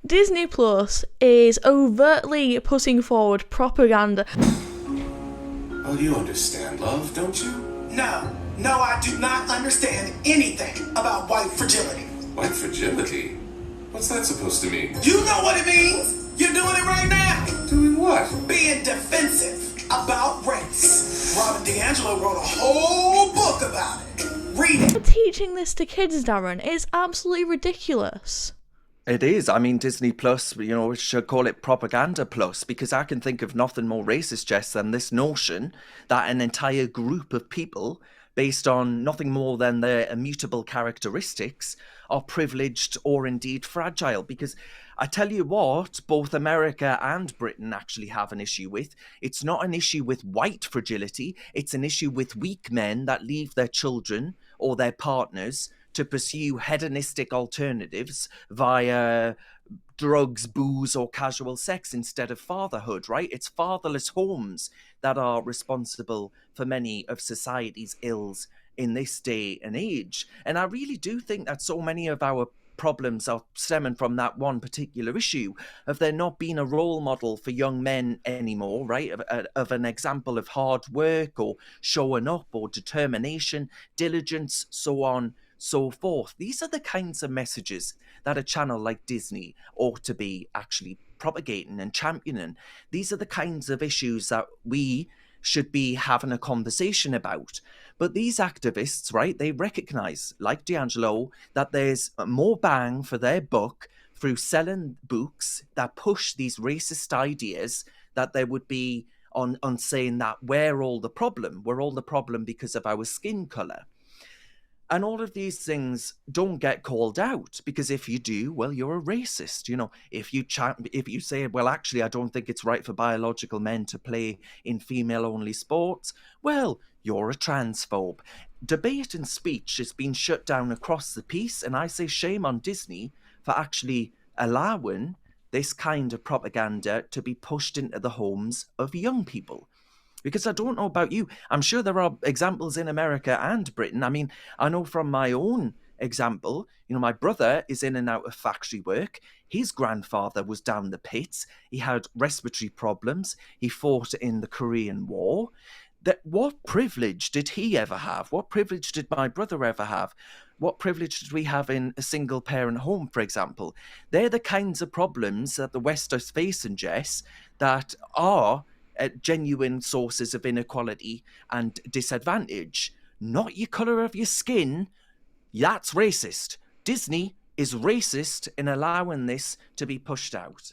Disney Plus is overtly putting forward propaganda. Oh, you understand, love, don't you? No, I do not understand anything about white fragility. White fragility? What's that supposed to mean? You know what it means. You're doing it right now. Doing what? Being defensive about race. Robin DiAngelo wrote a whole book about it. Read it. Teaching this to kids, Darren, is absolutely ridiculous. It is. I mean, Disney Plus, we should call it Propaganda Plus, because I can think of nothing more racist, Jess, than this notion that an entire group of people, based on nothing more than their immutable characteristics, are privileged or indeed fragile. Because I tell you what, both America and Britain actually have an issue with. It's not an issue with white fragility. It's an issue with weak men that leave their children or their partners to pursue hedonistic alternatives via drugs, booze, or casual sex instead of fatherhood, right? It's fatherless homes that are responsible for many of society's ills in this day and age. And I really do think that so many of our problems are stemming from that one particular issue of there not being a role model for young men anymore, right? Of an example of hard work or showing up or determination, diligence, so on, so forth. These are the kinds of messages that a channel like Disney ought to be actually propagating and championing. These are the kinds of issues that we should be having a conversation about. But these activists, right, they recognize, like D'Angelo, that there's more bang for their buck through selling books that push these racist ideas that there would be on saying that we're all the problem. We're all the problem because of our skin color. And all of these things don't get called out, because if you do, well, you're a racist. If you say, well, actually, I don't think it's right for biological men to play in female-only sports, well, you're a transphobe. Debate and speech has been shut down across the piece, and I say shame on Disney for actually allowing this kind of propaganda to be pushed into the homes of young people. Because I don't know about you, I'm sure there are examples in America and Britain. I mean, I know from my own example, my brother is in and out of factory work. His grandfather was down the pits. He had respiratory problems. He fought in the Korean War. What privilege did he ever have? What privilege did my brother ever have? What privilege did we have in a single parent home, for example? They're the kinds of problems that the West is facing, Jess, that are genuine sources of inequality and disadvantage. Not your colour of your skin. That's racist. Disney is racist in allowing this to be pushed out.